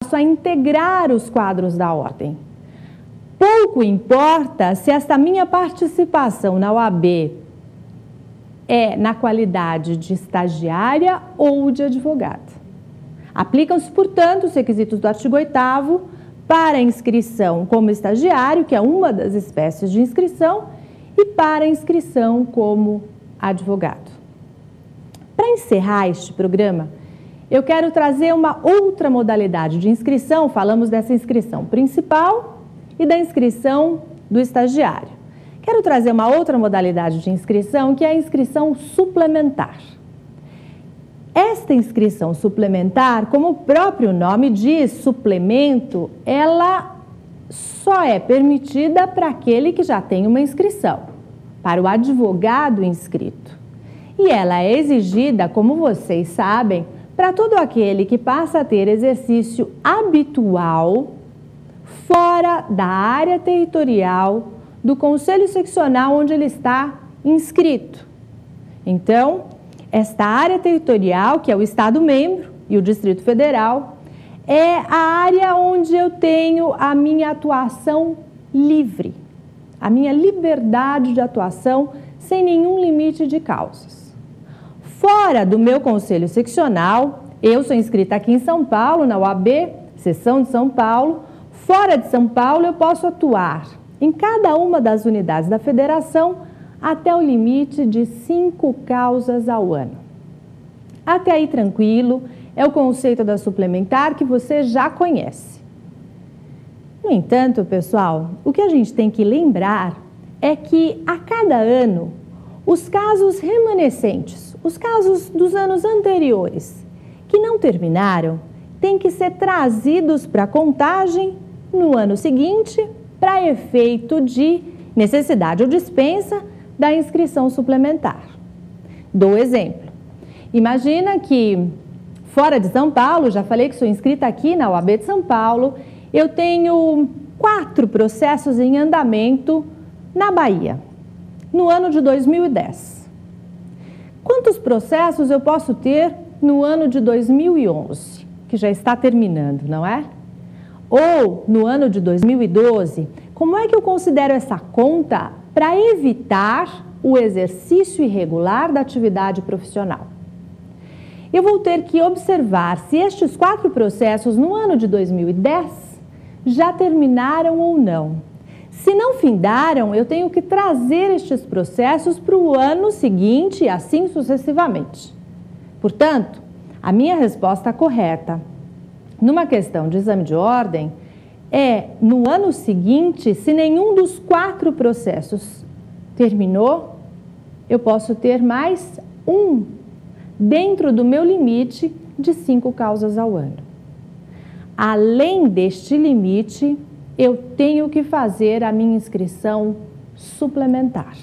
passo a integrar os quadros da ordem. Pouco importa se esta minha participação na OAB é na qualidade de estagiária ou de advogada. Aplicam-se, portanto, os requisitos do artigo 8º para inscrição como estagiário, que é uma das espécies de inscrição, e para inscrição como advogado. Para encerrar este programa, eu quero trazer uma outra modalidade de inscrição. Falamos dessa inscrição principal e da inscrição do estagiário. Quero trazer uma outra modalidade de inscrição, que é a inscrição suplementar. Esta inscrição suplementar, como o próprio nome diz, suplemento, ela só é permitida para aquele que já tem uma inscrição, para o advogado inscrito. E ela é exigida, como vocês sabem, para todo aquele que passa a ter exercício habitual fora da área territorial do conselho seccional onde ele está inscrito. Então, esta área territorial, que é o Estado membro e o Distrito Federal, é a área onde eu tenho a minha atuação livre, a minha liberdade de atuação sem nenhum limite de causas. Fora do meu conselho seccional, eu sou inscrita aqui em São Paulo, na OAB, seção de São Paulo. Fora de São Paulo, eu posso atuar em cada uma das unidades da federação até o limite de 5 causas ao ano. Até aí tranquilo, é o conceito da suplementar que você já conhece. No entanto, pessoal, o que a gente tem que lembrar é que a cada ano, os casos remanescentes, os casos dos anos anteriores, que não terminaram, têm que ser trazidos para a contagem no ano seguinte, para efeito de necessidade ou dispensa da inscrição suplementar. Dou exemplo. Imagina que fora de São Paulo, já falei que sou inscrita aqui na OAB de São Paulo, eu tenho 4 processos em andamento na Bahia, no ano de 2010. Quantos processos eu posso ter no ano de 2011, que já está terminando, não é? Ou no ano de 2012, como é que eu considero essa conta para evitar o exercício irregular da atividade profissional? Eu vou ter que observar se estes 4 processos no ano de 2010 já terminaram ou não. Se não findaram, eu tenho que trazer estes processos para o ano seguinte e assim sucessivamente. Portanto, a minha resposta correta numa questão de exame de ordem é, no ano seguinte, se nenhum dos 4 processos terminou, eu posso ter mais um dentro do meu limite de 5 causas ao ano. Além deste limite, eu tenho que fazer a minha inscrição suplementar.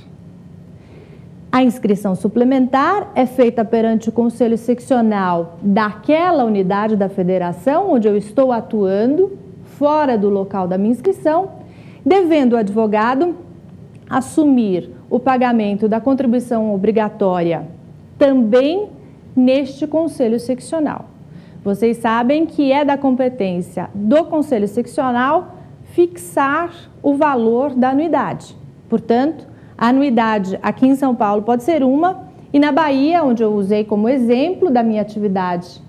A inscrição suplementar é feita perante o Conselho Seccional daquela unidade da federação onde eu estou atuando, fora do local da minha inscrição, devendo o advogado assumir o pagamento da contribuição obrigatória também neste Conselho Seccional. Vocês sabem que é da competência do Conselho Seccional fixar o valor da anuidade. Portanto, a anuidade aqui em São Paulo pode ser uma, e na Bahia, onde eu usei como exemplo da minha atividade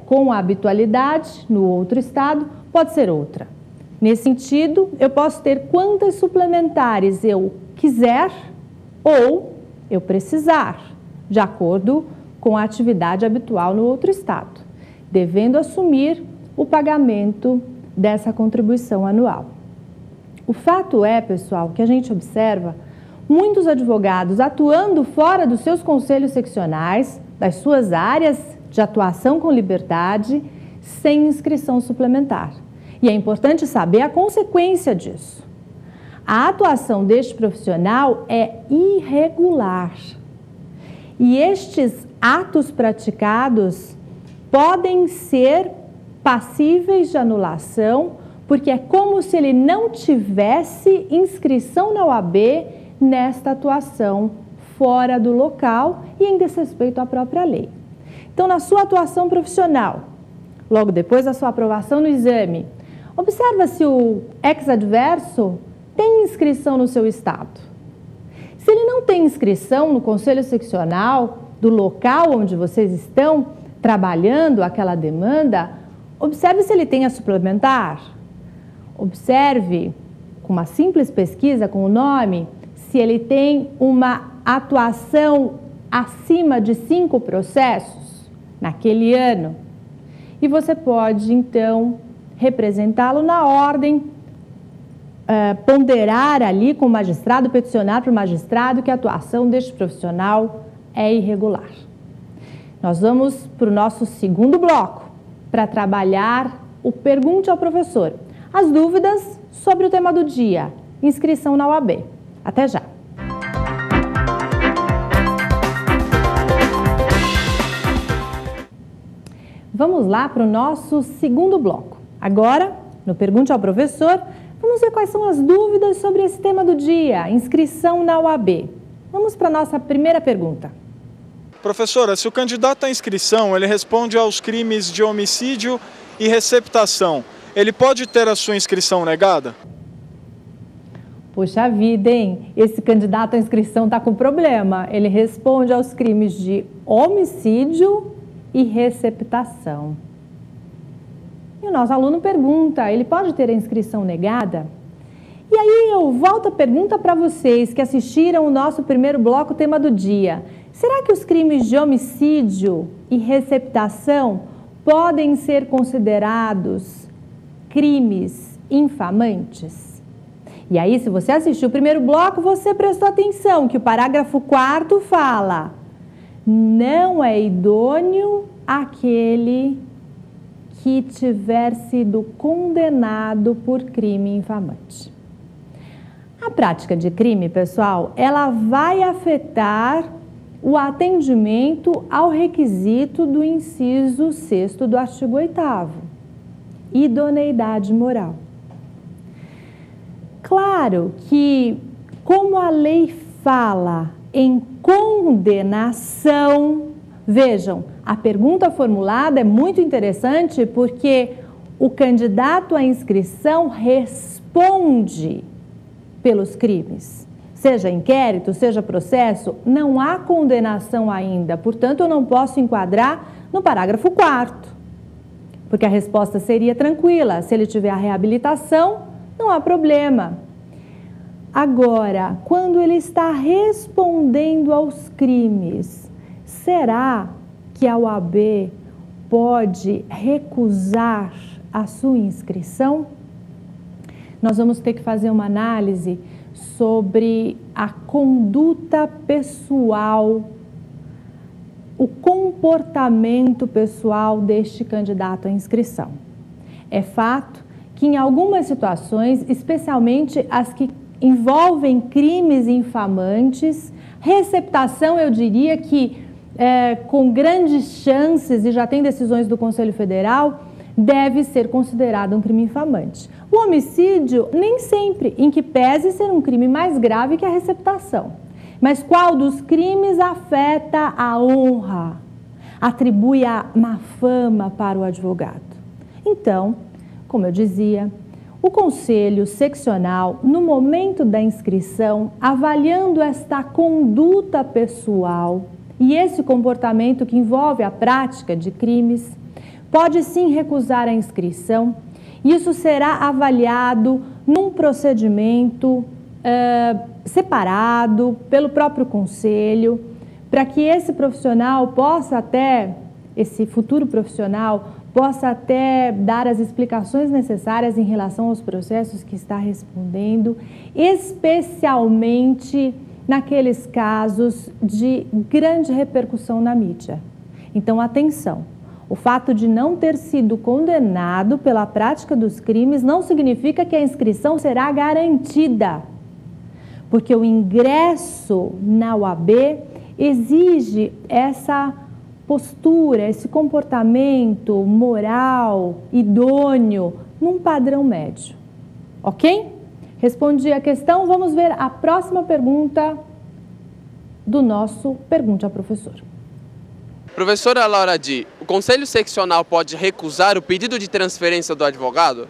com a habitualidade, no outro estado, pode ser outra. Nesse sentido, eu posso ter quantas suplementares eu quiser ou eu precisar, de acordo com a atividade habitual no outro estado, devendo assumir o pagamento dessa contribuição anual. O fato é, pessoal, que a gente observa muitos advogados atuando fora dos seus conselhos seccionais, das suas áreas de atuação com liberdade, sem inscrição suplementar. E é importante saber a consequência disso. A atuação deste profissional é irregular. E estes atos praticados podem ser passíveis de anulação, porque é como se ele não tivesse inscrição na OAB nesta atuação fora do local e em desrespeito à própria lei. Então, na sua atuação profissional, logo depois da sua aprovação no exame, observa se o ex-adverso tem inscrição no seu estado. Se ele não tem inscrição no conselho seccional do local onde vocês estão trabalhando aquela demanda, observe se ele tem a suplementar. Observe, com uma simples pesquisa com o nome, se ele tem uma atuação acima de 5 processos naquele ano. E você pode, então, representá-lo na ordem, ponderar ali com o magistrado, peticionar para o magistrado que a atuação deste profissional é irregular. Nós vamos para o nosso segundo bloco, para trabalhar o Pergunte ao Professor. As dúvidas sobre o tema do dia, inscrição na UAB. Até já! Vamos lá para o nosso segundo bloco. Agora, no Pergunte ao Professor, vamos ver quais são as dúvidas sobre esse tema do dia, inscrição na UAB. Vamos para a nossa primeira pergunta. Professora, se o candidato à inscrição ele responde aos crimes de homicídio e receptação, ele pode ter a sua inscrição negada? Poxa vida, hein? Esse candidato à inscrição está com problema. Ele responde aos crimes de homicídio e receptação. E o nosso aluno pergunta, ele pode ter a inscrição negada? E aí eu volto a pergunta para vocês que assistiram o nosso primeiro bloco, tema do dia. Será que os crimes de homicídio e receptação podem ser considerados crimes infamantes? E aí, se você assistiu o primeiro bloco, você prestou atenção que o parágrafo 4º fala: não é idôneo aquele que tiver sido condenado por crime infamante. A prática de crime, pessoal, ela vai afetar o atendimento ao requisito do inciso 6º do artigo 8º, idoneidade moral. Claro que, como a lei fala em condenação, vejam, a pergunta formulada é muito interessante porque o candidato à inscrição responde pelos crimes. Seja inquérito, seja processo, não há condenação ainda, portanto eu não posso enquadrar no parágrafo 4º, porque a resposta seria tranquila, se ele tiver a reabilitação, não há problema. Agora, quando ele está respondendo aos crimes, será que a UAB pode recusar a sua inscrição? Nós vamos ter que fazer uma análise sobre a conduta pessoal, o comportamento pessoal deste candidato à inscrição. É fato que em algumas situações, especialmente as que envolvem crimes infamantes, receptação, eu diria que com grandes chances, e já tem decisões do Conselho Federal, deve ser considerado um crime infamante. O homicídio, nem sempre, em que pese ser um crime mais grave que a receptação. Mas qual dos crimes afeta a honra, atribui a má fama para o advogado? Então, como eu dizia, o Conselho Seccional, no momento da inscrição, avaliando esta conduta pessoal e esse comportamento que envolve a prática de crimes, pode sim recusar a inscrição. Isso será avaliado num procedimento separado pelo próprio Conselho, para que esse profissional possa até, esse futuro profissional, possa até dar as explicações necessárias em relação aos processos que está respondendo, especialmente naqueles casos de grande repercussão na mídia. Então, atenção, o fato de não ter sido condenado pela prática dos crimes não significa que a inscrição será garantida, porque o ingresso na UAB exige essa postura, esse comportamento moral, idôneo, num padrão médio. Ok? Respondi a questão, vamos ver a próxima pergunta do nosso Pergunte ao Professor. Professora Laura Di, o Conselho Seccional pode recusar o pedido de transferência do advogado?